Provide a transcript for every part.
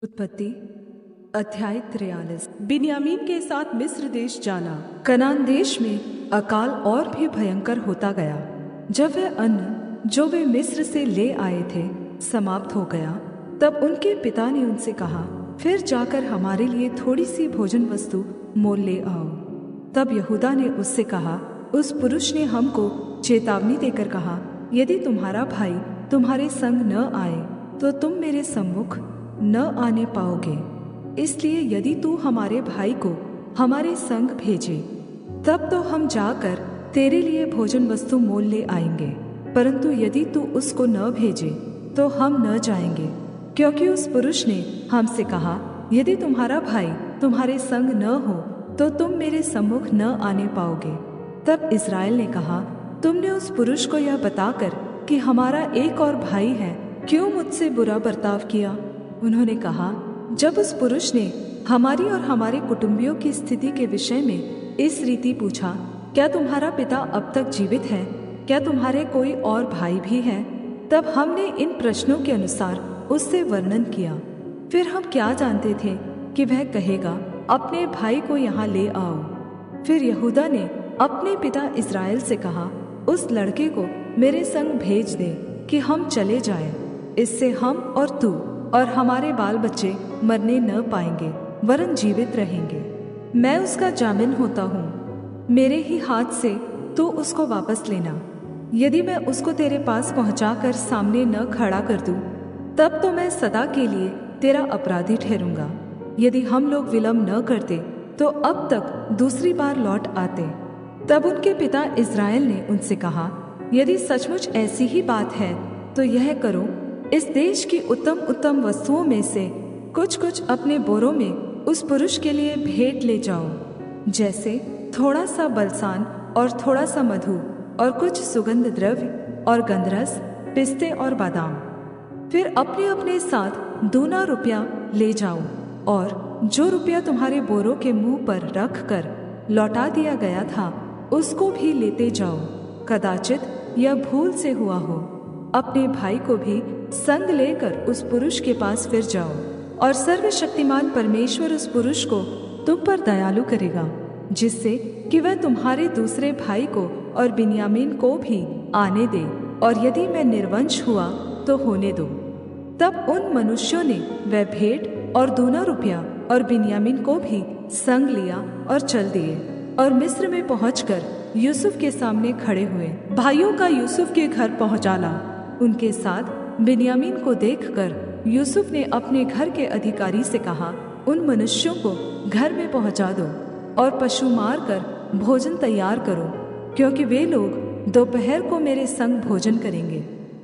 उत्पत्ति अध्याय 43। बिन्यामीन के साथ मिस्र देश जाना। कनान देश में अकाल और भी भयंकर होता गया। जब वह अन्न जो वे मिस्र से ले आए थे समाप्त हो गया, तब उनके पिता ने उनसे कहा, फिर जाकर हमारे लिए थोड़ी सी भोजन वस्तु मोल ले आओ। तब यहूदा ने उससे कहा, उस पुरुष ने हमको चेतावनी देकर कहा, यदि तुम्हारा भाई तुम्हारे संग न आए तो तुम मेरे सम्मुख न आने पाओगे। इसलिए यदि तू हमारे भाई को हमारे संग भेजे, तब तो हम जाकर तेरे लिए भोजन वस्तु मोल ले आएंगे। परंतु यदि तू उसको न भेजे तो हम न जाएंगे, क्योंकि उस पुरुष ने हमसे कहा, यदि तुम्हारा भाई तुम्हारे संग न हो तो तुम मेरे सम्मुख न आने पाओगे। तब इस्राएल ने कहा, तुमने उस पुरुष को यह बताकर कि हमारा एक और भाई है, क्यों मुझसे बुरा बर्ताव किया? उन्होंने कहा, जब उस पुरुष ने हमारी और हमारे कुटुंबियों की स्थिति के विषय में इस रीति पूछा, क्या तुम्हारा पिता अब तक जीवित है? क्या तुम्हारे कोई और भाई भी है? तब हमने इन प्रश्नों के अनुसार उससे वर्णन किया। फिर हम क्या जानते थे कि वह कहेगा, अपने भाई को यहाँ ले आओ। फिर यहूदा ने अपने पिता इस्राएल से कहा, उस लड़के को मेरे संग भेज दे कि हम चले जाएं। इससे हम और तू और हमारे बाल बच्चे मरने न पाएंगे, वरन जीवित रहेंगे। मैं उसका जामिन होता हूँ, मेरे ही हाथ से तू उसको वापस लेना। यदि मैं उसको तेरे पास पहुँचाकर सामने न खड़ा कर दूँ, तब तो मैं सदा के लिए तेरा अपराधी ठहरूंगा। यदि हम लोग विलम्ब न करते तो अब तक दूसरी बार लौट आते। तब उनके पिता इस्राएल ने उनसे कहा, यदि सचमुच ऐसी ही बात है तो यह करो, इस देश की उत्तम उत्तम वस्तुओं में से कुछ कुछ अपने बोरों में उस पुरुष के लिए भेंट ले जाओ, जैसे थोड़ा सा बलसान और थोड़ा सा मधु और कुछ सुगंध द्रव्य और गंधरस, पिस्ते और बादाम। फिर अपने अपने साथ दूना रुपया ले जाओ, और जो रुपया तुम्हारे बोरों के मुंह पर रख कर लौटा दिया गया था उसको भी लेते जाओ। कदाचित यह भूल से हुआ हो। अपने भाई को भी संग लेकर उस पुरुष के पास फिर जाओ, और सर्वशक्तिमान परमेश्वर उस पुरुष को तुम पर दयालु करेगा, जिससे कि वह तुम्हारे दूसरे भाई को और बिन्यामीन को भी आने दे, और यदि मैं निर्वंश हुआ तो होने दो। तब उन मनुष्यों ने वह भेंट और दूना रुपया और बिन्यामीन को भी संग लिया और चल दिए, और मिस्र में पहुंचकर यूसुफ के सामने खड़े हुए। भाइयों का यूसुफ के घर पहुँचाना। उनके साथ बिन्यामीन को देखकर यूसुफ ने अपने घर के अधिकारी से कहा, उन मनुष्यों को घर में पहुंचा दो और पशु मार कर भोजन तैयार करो, क्योंकि वे लोग दोपहर को मेरे संग भोजन करेंगे।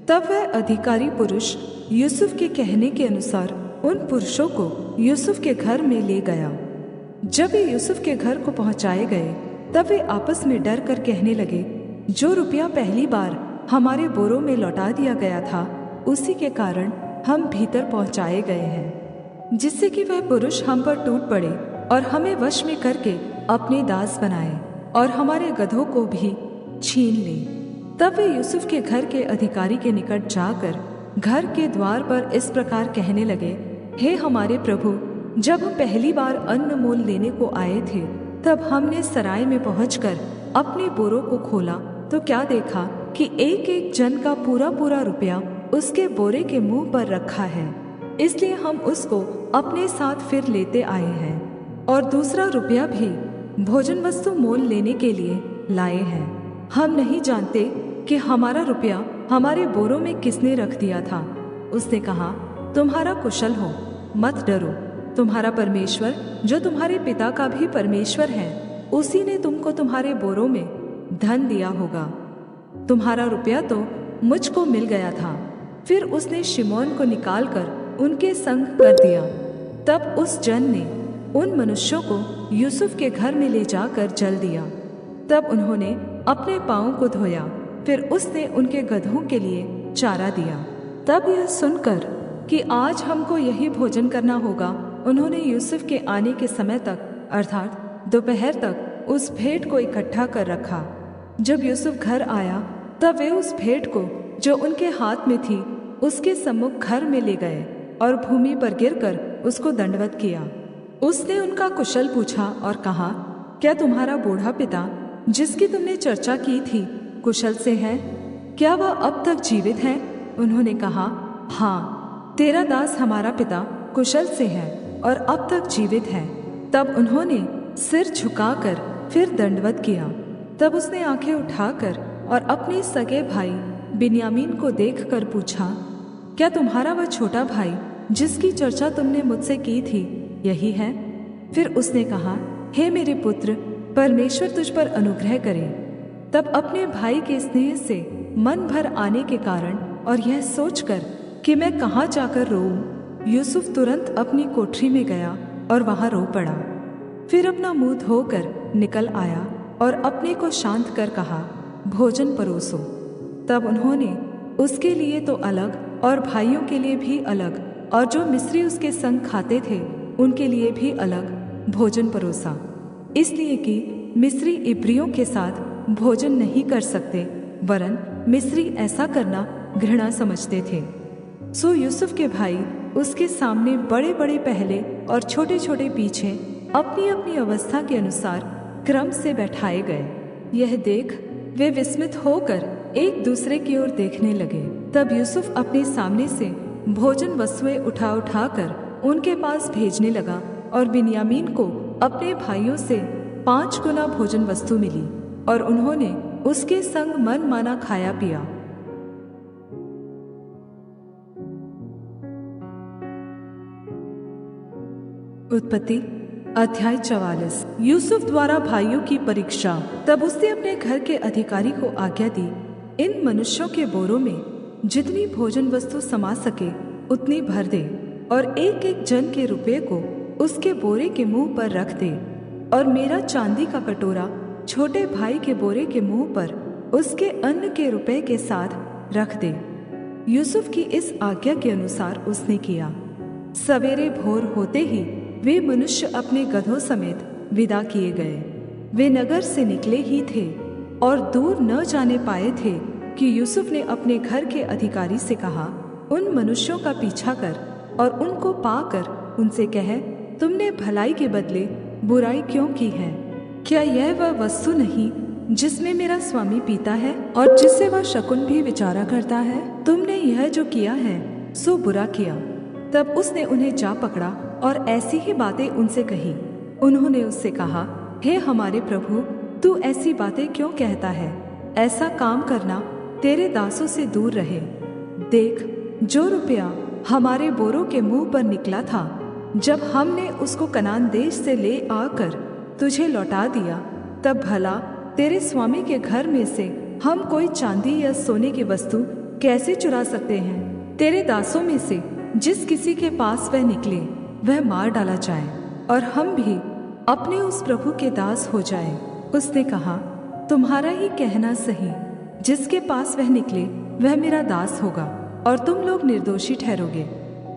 तब वह अधिकारी पुरुष यूसुफ के कहने के अनुसार उन पुरुषों को यूसुफ के घर में ले गया। जब वे यूसुफ के घर को पहुंचाए गए, तब वे आपस में डर कर कहने लगे, जो रुपया पहली बार हमारे बोरों में लौटा दिया गया था, उसी के कारण हम भीतर पहुंचाए गए हैं, जिससे कि वह पुरुष हम पर टूट पड़े और हमें वश में करके अपने दास बनाए और हमारे गधों को भी छीन ले। तब वे यूसुफ के घर के अधिकारी के निकट जाकर घर के द्वार पर इस प्रकार कहने लगे, हे हमारे प्रभु, जब हम पहली बार अन्न मोल लेने को आए थे, तब हमने सराय में पहुंचकर अपने बोरों को खोला तो क्या देखा कि एक एक जन का पूरा पूरा रुपया उसके बोरे के मुंह पर रखा है। इसलिए हम उसको अपने साथ फिर लेते आए हैं, और दूसरा रुपया भी भोजन वस्तु मोल लेने के लिए लाए हैं। हम नहीं जानते कि हमारा रुपया हमारे बोरों में किसने रख दिया था। उसने कहा, तुम्हारा कुशल हो, मत डरो। तुम्हारा परमेश्वर, जो तुम्हारे पिता का भी परमेश्वर है, उसी ने तुमको तुम्हारे बोरों में धन दिया होगा। तुम्हारा रुपया तो मुझको मिल गया था। फिर उसने शिमोन को निकालकर उनके संग कर दिया। तब उस जन ने उन मनुष्यों को यूसुफ के घर में ले जाकर जल दिया। तब उन्होंने अपने पाँव को धोया, फिर उसने उनके गधों के लिए चारा दिया। तब यह सुनकर कि आज हमको यही भोजन करना होगा, उन्होंने यूसुफ के आने के समय तक अर्थात दोपहर तक उस भेंट को इकट्ठा कर रखा। जब यूसुफ घर आया, तब वे उस भेंट को जो उनके हाथ में थी उसके सम्मुख घर में ले गए और भूमि पर गिरकर उसको दंडवत किया। उसने उनका कुशल पूछा और कहा, क्या तुम्हारा बूढ़ा पिता जिसकी तुमने चर्चा की थी कुशल से है? क्या वह अब तक जीवित है? उन्होंने कहा, हाँ, तेरा दास हमारा पिता कुशल से है और अब तक जीवित है। तब उन्होंने सिर झुकाकर फिर दंडवत किया। तब उसने आंखें उठाकर और अपने सगे भाई बिन्यामीन को देखकर पूछा, क्या तुम्हारा वह छोटा भाई जिसकी चर्चा तुमने मुझसे की थी यही है? फिर उसने कहा, हे मेरे पुत्र, परमेश्वर तुझ पर अनुग्रह करे। तब अपने भाई के स्नेह से मन भर आने के कारण और यह सोचकर कि मैं कहाँ जाकर रोऊं, यूसुफ तुरंत अपनी कोठरी में गया और वहां रो पड़ा। फिर अपना मुंह धोकर निकल आया और अपने को शांत कर कहा, भोजन परोसो। तब उन्होंने उसके लिए तो अलग और भाइयों के लिए भी अलग और जो मिस्री उसके संग खाते थे उनके लिए भी अलग भोजन परोसा, इसलिए कि मिस्री इब्रियों के साथ भोजन नहीं कर सकते, वरन मिस्री ऐसा करना घृणा समझते थे। सो यूसुफ के भाई उसके सामने बड़े बड़े पहले और छोटे छोटे पीछे अपनी अपनी अवस्था के अनुसार क्रम से बैठाए गए। यह देख वे विस्मित होकर एक दूसरे की ओर देखने लगे। तब यूसुफ अपने सामने से भोजन वस्तुएं उठा उठाकर उनके पास भेजने लगा और बिन्यामीन को अपने भाइयों से 5 गुना भोजन वस्तु मिली और उन्होंने उसके संग मन माना खाया पिया। उत्पत्ति अध्याय 44। यूसुफ द्वारा भाइयों की परीक्षा। तब उसने अपने घर के अधिकारी को आज्ञा दी, इन मनुष्यों के बोरों में जितनी भोजन वस्तु समा सके उतनी भर दे और एक एक जन के रुपये को उसके बोरे के मुंह पर रख दे और मेरा चांदी का कटोरा छोटे भाई के बोरे के मुंह पर उसके अन्न के रुपये के साथ रख दे। यूसुफ की इस आज्ञा के अनुसार उसने किया। सवेरे भोर होते ही वे मनुष्य अपने गधों समेत विदा किए गए। वे नगर से निकले ही थे और दूर न जाने पाए थे कि यूसुफ ने अपने घर के अधिकारी से कहा, उन मनुष्यों का पीछा कर और उनको पाकर उनसे कह, तुमने भलाई के बदले बुराई क्यों की है? क्या यह वह वस्तु नहीं जिसमें मेरा स्वामी पीता है और जिससे वह शकुन भी विचारा करता है? तुमने यह जो किया है सो बुरा किया। तब उसने उन्हें जा पकड़ा और ऐसी ही बातें उनसे कही। उन्होंने उससे कहा, हे हमारे प्रभु, तू ऐसी बातें क्यों कहता है? ऐसा काम करना तेरे दासों से दूर रहे। देख, जो रुपया हमारे बोरों के मुंह पर निकला था, जब हमने उसको कनान देश से ले आकर तुझे लौटा दिया, तब भला तेरे स्वामी के घर में से हम कोई चांदी या सोने की वस्तु कैसे चुरा सकते हैं? तेरे दासों में से जिस किसी के पास वह निकले वह मार डाला जाए और हम भी अपने उस प्रभु के दास हो जाए। उसने कहा, तुम्हारा ही कहना सही, जिसके पास वह निकले वह मेरा दास होगा और तुम लोग निर्दोषी ठहरोगे।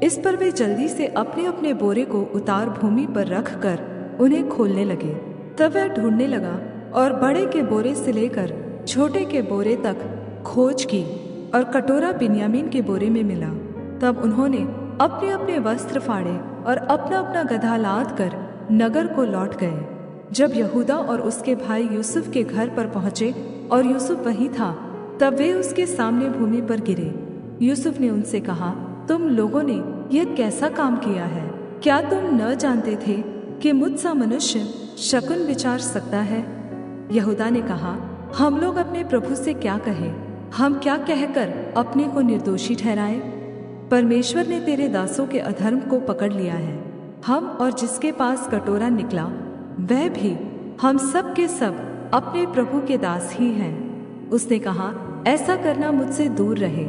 इस पर वे जल्दी से अपने अपने बोरे को उतार भूमि पर रख कर उन्हें खोलने लगे। तब वह ढूंढने लगा और बड़े के बोरे से लेकर छोटे के बोरे तक खोज की और कटोरा बिन्यामीन के बोरे में मिला। तब उन्होंने अपने अपने वस्त्र फाड़े और अपना अपना गधा लाद कर नगर को लौट गए। जब यहूदा और उसके भाई यूसुफ के घर पर पहुंचे और यूसुफ वहीं था, तब वे उसके सामने भूमि पर गिरे। यूसुफ ने उनसे कहा, तुम लोगों ने यह कैसा काम किया है? क्या तुम न जानते थे कि मुझसा मनुष्य शकुन विचार सकता है? यहूदा ने कहा, हम लोग अपने प्रभु से क्या कहें? हम क्या कहकर अपने को निर्दोषी ठहराएं? परमेश्वर ने तेरे दासों के अधर्म को पकड़ लिया है। हम और जिसके पास कटोरा निकला वह भी, हम सब के सब अपने प्रभु के दास ही हैं। उसने कहा, ऐसा करना मुझसे दूर रहे।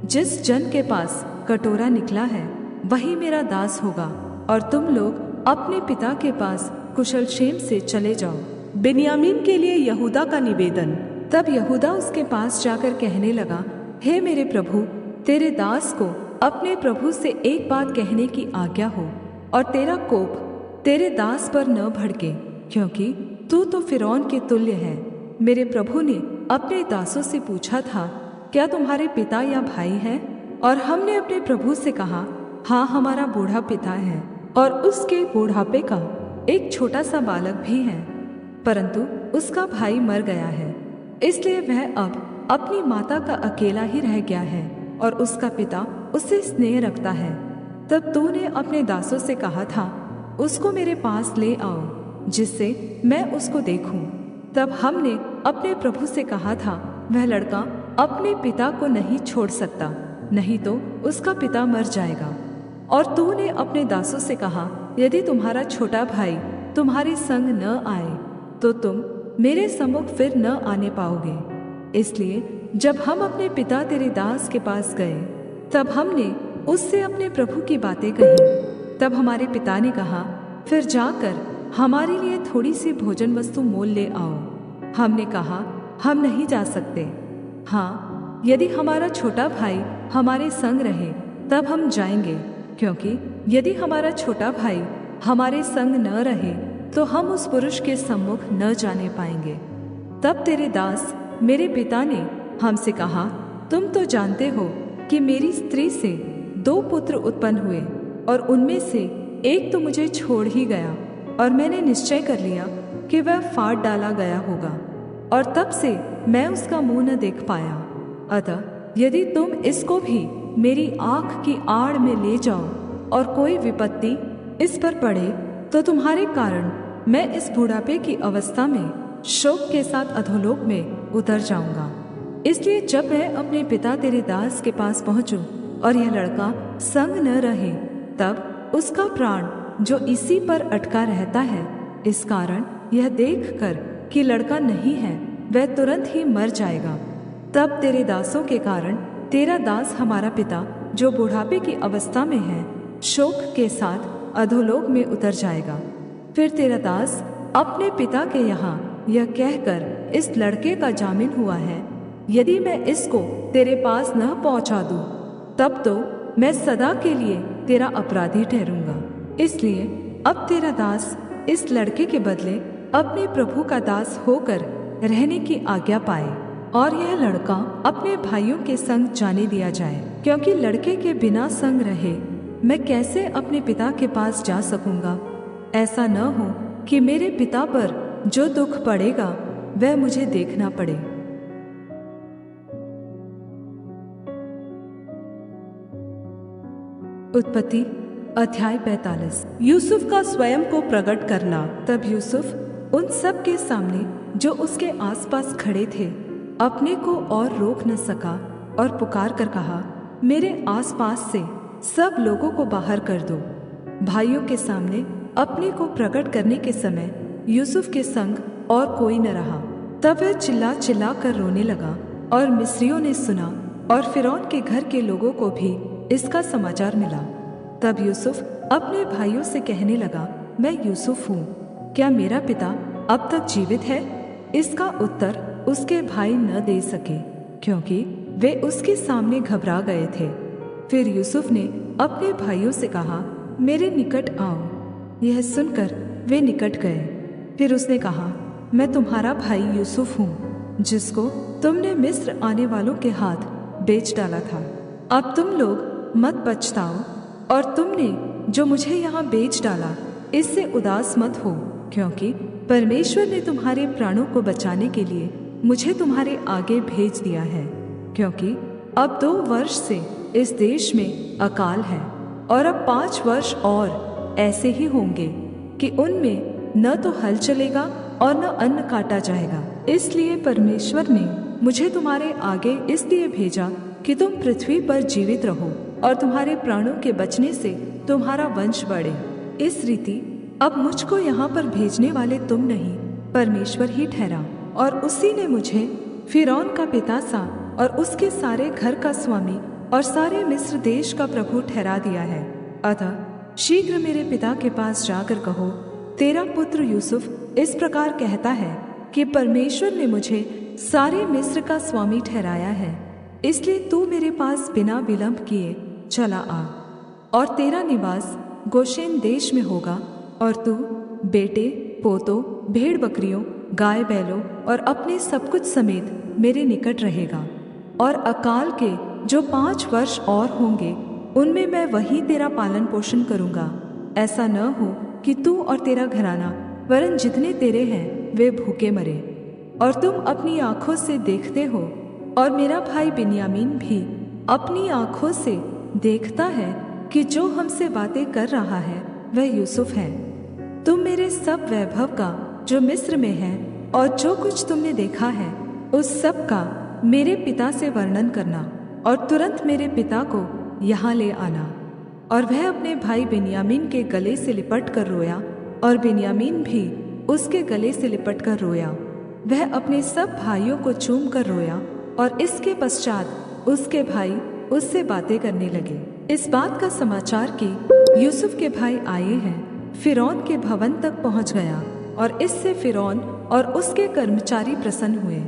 जिस जन के पास कटोरा निकला है वही मेरा दास होगा और तुम लोग अपने पिता के पास कुशल क्षेम से चले जाओ। बिन्यामीन के लिए यहूदा का निवेदन। तब यहूदा उसके पास जाकर कहने लगा, हे मेरे प्रभु, तेरे दास को अपने प्रभु से एक बात कहने की आज्ञा हो और तेरा कोप तेरे दास पर न भड़के, क्योंकि तू तो फिरौन के तुल्य है। मेरे प्रभु ने अपने दासों से पूछा था, क्या तुम्हारे पिता या भाई हैं? और हमने अपने प्रभु से कहा, हाँ, हमारा बूढ़ा पिता है और उसके बूढ़ापे का एक छोटा सा बालक भी है, परंतु उसका भाई मर गया है, इसलिए वह अब अपनी माता का अकेला ही रह गया है और उसका पिता उससे स्नेह रखता है। तब तूने अपने दासों से कहा था, उसको मेरे पास ले आओ जिससे मैं उसको देखूं। तब हमने अपने प्रभु से कहा था, वह लड़का अपने पिता को नहीं छोड़ सकता, नहीं तो उसका पिता मर जाएगा। और तूने अपने दासों से कहा, यदि तुम्हारा छोटा भाई तुम्हारे संग न आए तो तुम मेरे सम्मुख फिर न आने पाओगे। इसलिए जब हम अपने पिता तेरे दास के पास गए, तब हमने उससे अपने प्रभु की बातें कही। तब हमारे पिता ने कहा, फिर जाकर हमारे लिए थोड़ी सी भोजन वस्तु मोल ले आओ। हमने कहा, हम नहीं जा सकते। हाँ, यदि हमारा छोटा भाई हमारे संग रहे तब हम जाएंगे, क्योंकि यदि हमारा छोटा भाई हमारे संग न रहे तो हम उस पुरुष के सम्मुख न जाने पाएंगे। तब तेरे दास मेरे पिता ने हमसे कहा, तुम तो जानते हो कि मेरी स्त्री से 2 पुत्र उत्पन्न हुए और उनमें से एक तो मुझे छोड़ ही गया और मैंने निश्चय कर लिया कि वह फाड़ डाला गया होगा और तब से मैं उसका मुंह न देख पाया। अतः यदि तुम इसको भी मेरी आँख की आड़ में ले जाओ और कोई विपत्ति इस पर पड़े तो तुम्हारे कारण मैं इस बुढ़ापे की अवस्था में शोक के साथ अधोलोक में उतर जाऊंगा। इसलिए जब मैं अपने पिता तेरे दास के पास पहुंचूं और यह लड़का संग न रहे, तब उसका प्राण जो इसी पर अटका रहता है, इस कारण यह देखकर कि लड़का नहीं है, वह तुरंत ही मर जाएगा। तब तेरे दासों के कारण तेरा दास हमारा पिता जो बुढ़ापे की अवस्था में है, शोक के साथ अधोलोक में उतर जाएगा। फिर तेरा दास अपने पिता के यहाँ यह कहकर इस लड़के का जामिन हुआ है, यदि मैं इसको तेरे पास न पहुँचा दूँ तब तो मैं सदा के लिए तेरा अपराधी ठहरूंगा। इसलिए अब तेरा दास इस लड़के के बदले अपने प्रभु का दास होकर रहने की आज्ञा पाए और यह लड़का अपने भाइयों के संग जाने दिया जाए, क्योंकि लड़के के बिना संग रहे मैं कैसे अपने पिता के पास जा सकूंगा। ऐसा न हो कि मेरे पिता पर जो दुख पड़ेगा वह मुझे देखना पड़े। उत्पत्ति अध्याय 45। यूसुफ का स्वयं को प्रकट करना। तब यूसुफ उन सब के सामने जो उसके आसपास खड़े थे अपने को और रोक न सका और पुकार कर कहा, मेरे आसपास से सब लोगों को बाहर कर दो। भाइयों के सामने अपने को प्रकट करने के समय यूसुफ के संग और कोई न रहा। तब वह चिल्ला चिल्ला कर रोने लगा और मिस्रियों ने सुना और फिरौन के घर के लोगों को भी इसका समाचार मिला। तब यूसुफ अपने भाइयों से कहने लगा, मैं यूसुफ हूँ, क्या मेरा पिता अब तक जीवित है? इसका उत्तर उसके भाई न दे सके, क्योंकि वे उसके सामने घबरा गए थे। फिर यूसुफ ने अपने भाइयों से कहा, मेरे निकट आओ। यह सुनकर वे निकट गए। फिर उसने कहा, मैं तुम्हारा भाई यूसुफ हूँ, जिसको तुमने मिस्र आने वालों के हाथ बेच डाला था। अब तुम लोग मत पछताओ और तुमने जो मुझे यहाँ बेच डाला इससे उदास मत हो, क्योंकि परमेश्वर ने तुम्हारे प्राणों को बचाने के लिए मुझे तुम्हारे आगे भेज दिया है। क्योंकि अब 2 वर्ष से इस देश में अकाल है और अब 5 वर्ष और ऐसे ही होंगे कि उनमें न तो हल चलेगा और न अन्न काटा जाएगा। इसलिए परमेश्वर ने मुझे तुम्हारे आगे इसलिए भेजा कि तुम पृथ्वी पर जीवित रहो और तुम्हारे प्राणों के बचने से तुम्हारा वंश बढ़े। इस रीति अब मुझको यहाँ पर भेजने वाले तुम नहीं, परमेश्वर ही ठहरा। और उसी ने मुझे फिरौन का पिता सा और उसके सारे घर का स्वामी और सारे मिस्र देश का प्रभु ठहरा दिया है। अतः शीघ्र मेरे पिता के पास जाकर कहो, तेरा पुत्र यूसुफ इस प्रकार कहता है कि परमेश्वर ने मुझे सारे मिस्र का स्वामी ठहराया है, इसलिए तू मेरे पास बिना विलंब किए चला आ। और तेरा निवास गोशेन देश में होगा और तू बेटे पोतों भेड़ बकरियों गाय बैलों और अपने सब कुछ समेत मेरे निकट रहेगा। और अकाल के जो 5 वर्ष और होंगे उनमें मैं वही तेरा पालन पोषण करूँगा। ऐसा न हो कि तू और तेरा घराना वरन जितने तेरे हैं वे भूखे मरे। और तुम अपनी आँखों से देखते हो और मेरा भाई बिन्यामीन भी अपनी आँखों से देखता है कि जो हमसे बातें कर रहा है वह यूसुफ है। तुम मेरे सब वैभव का जो मिस्र में है और जो कुछ तुमने देखा है उस सब का मेरे पिता से वर्णन करना और तुरंत मेरे पिता को यहाँ ले आना। और वह अपने भाई बिन्यामीन के गले से लिपट कर रोया और बिन्यामीन भी उसके गले से लिपट कर रोया। वह अपने सब भाइयों को चूम कर रोया और इसके पश्चात उसके भाई उससे बातें करने लगे। इस बात का समाचार कि यूसुफ के भाई आए हैं फिरौन के भवन तक पहुंच गया और इससे फिरौन और उसके कर्मचारी प्रसन्न हुए।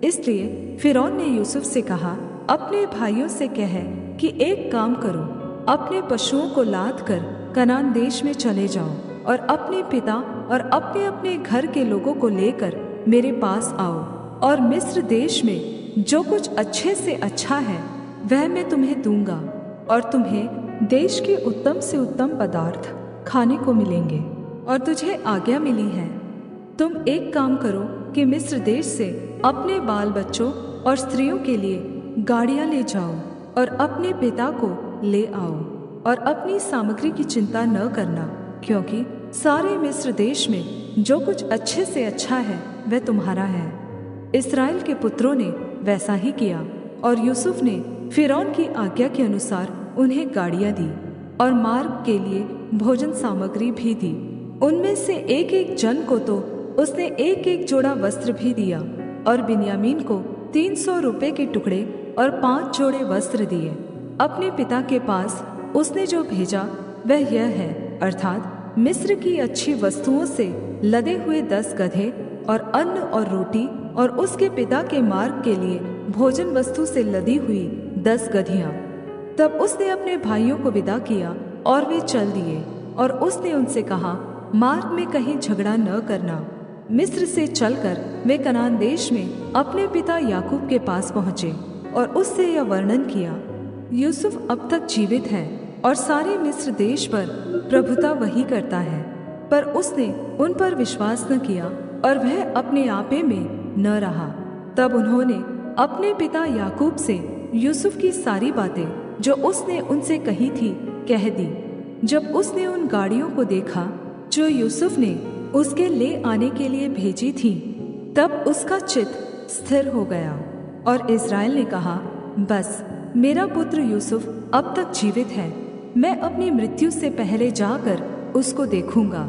इसलिए फिरौन ने यूसुफ से कहा, अपने भाइयों से कह कि एक काम करो, अपने पशुओं को लाद कर कनान देश में चले जाओ और अपने पिता और अपने अपने घर के लोगों को लेकर मेरे पास आओ, और मिस्र देश में जो कुछ अच्छे से अच्छा है वह मैं तुम्हें दूंगा, और तुम्हें देश के उत्तम से उत्तम पदार्थ खाने को मिलेंगे। और तुझे आज्ञा मिली है, तुम एक काम करो कि मिस्र देश से अपने बाल बच्चों और स्त्रियों के लिए गाड़ियां ले जाओ और अपने पिता को ले आओ, और अपनी सामग्री की चिंता न करना, क्योंकि सारे मिस्र देश में जो कुछ अच्छे से अच्छा है वह तुम्हारा है। इस्राएल के पुत्रों ने वैसा ही किया और यूसुफ ने फिरौन की आज्ञा के अनुसार उन्हें गाड़ियां दी और मार्ग के लिए भोजन सामग्री भी दी। उनमें से एक एक जन को तो उसने एक एक जोड़ा वस्त्र भी दिया, और बिन्यामीन को 300 रुपये के टुकड़े और 5 जोड़े वस्त्र दिए। अपने पिता के पास उसने जो भेजा वह यह है, अर्थात मिस्र की अच्छी वस्तुओं से लदे हुए 10 गधे और अन्न और रोटी, और उसके पिता के मार्ग के लिए भोजन वस्तु से लदी हुई 10 गधियां। तब उसने अपने भाइयों को विदा किया और वे चल दिए, और उसने उनसे कहा, मार्ग में कहीं झगड़ा न करना। मिस्र से चलकर वे कनान देश में अपने पिता याकूब के पास पहुँचे और उससे यह वर्णन किया, यूसुफ अब तक जीवित है और सारे मिस्र देश पर प्रभुता वही करता है। पर उसने उन पर विश्वास न किया और वह अपने आपे में न रहा। तब उन्होंने अपने पिता याकूब से यूसुफ की सारी बातें जो उसने उनसे कही थी कह दी। जब उसने उन गाड़ियों को देखा जो यूसुफ ने उसके ले आने के लिए भेजी थी, तब उसका चित्त स्थिर हो गया और इस्राएल ने कहा, बस मेरा पुत्र यूसुफ अब तक जीवित है, मैं अपनी मृत्यु से पहले जाकर उसको देखूंगा।